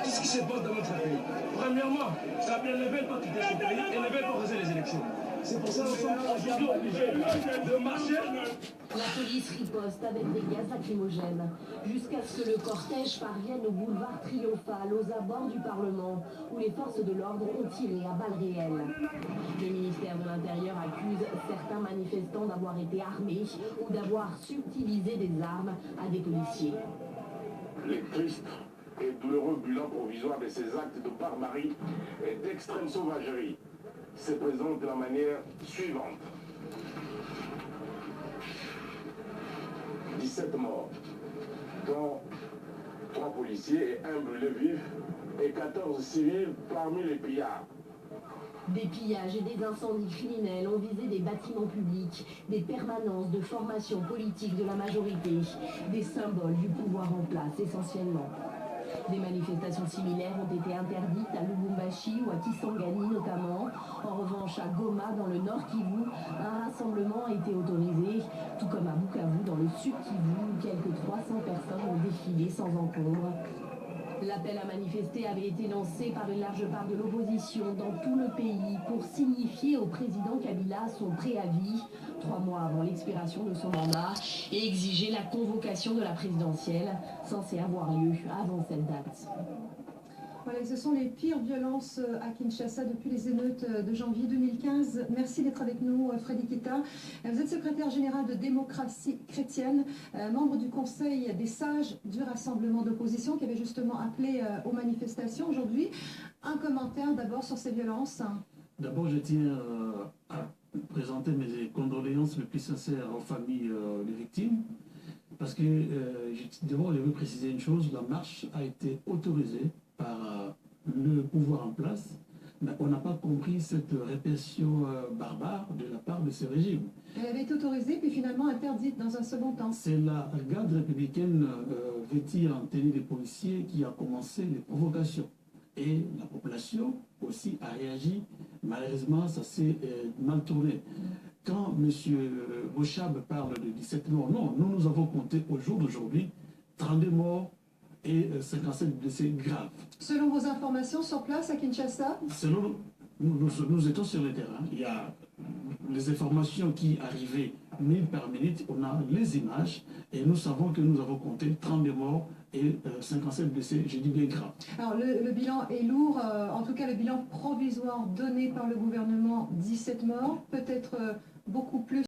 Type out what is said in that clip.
Qu'est-ce qui se passe dans notre pays? Premièrement, Kabila ne veut pas quitter son pays et ne veut pas organiser les élections. C'est pour ça que nous sommes aujourd'hui obligés de marcher. La police riposte avec des gaz lacrymogènes, jusqu'à ce que le cortège parvienne au boulevard Triomphal, aux abords du Parlement, où les forces de l'ordre ont tiré à balles réelles. Le ministère de l'Intérieur accuse certains manifestants d'avoir été armés ou d'avoir subtilisé des armes à des policiers. Les tristes et douloureux bilan provisoire de ces actes de barbarie et d'extrême sauvagerie se présentent de la manière suivante. 17 morts, dont 3 policiers et 1 brûlé vif et 14 civils parmi les pillards. Des pillages et des incendies criminels ont visé des bâtiments publics, des permanences de formation politique de la majorité, des symboles du pouvoir en place essentiellement. Des manifestations similaires ont été interdites à Lubumbashi ou à Kisangani notamment. En revanche, à Goma, dans le nord Kivu, un rassemblement a été autorisé, tout comme à Bukavu, dans le sud Kivu, où quelques 300 personnes ont défilé sans encombre. L'appel à manifester avait été lancé par une large part de l'opposition dans tout le pays pour signifier au président Kabila son préavis, 3 mois avant l'expiration de son mandat, et exiger la convocation de la présidentielle, censée avoir lieu avant cette date. Voilà, ce sont les pires violences à Kinshasa depuis les émeutes de janvier 2015. Merci d'être avec nous, Freddy Kita. Vous êtes secrétaire général de Démocratie chrétienne, membre du Conseil des sages du rassemblement d'opposition qui avait justement appelé aux manifestations aujourd'hui. Un commentaire d'abord sur ces violences. D'abord, je tiens à présenter mes condoléances les plus sincères aux familles des victimes. Parce que, d'abord, je veux préciser une chose, la marche a été autorisée par le pouvoir en place, mais on n'a pas compris cette répression barbare de la part de ce régime. Elle avait été autorisée, puis finalement interdite dans un second temps. C'est la garde républicaine vêtue en tenue des policiers qui a commencé les provocations. Et la population aussi a réagi. Malheureusement, ça s'est mal tourné. Quand M. Bochab parle de 17 morts, non, nous avons compté au jour d'aujourd'hui 32 morts et 57 blessés graves. Selon vos informations sur place à Kinshasa? Selon nous étions sur le terrain. Il y a les informations qui arrivaient minute par minute. On a les images et nous savons que nous avons compté 32 morts et 57 blessés, je dis bien graves. Alors le bilan est lourd, en tout cas le bilan provisoire donné par le gouvernement, 17 morts, peut-être beaucoup plus.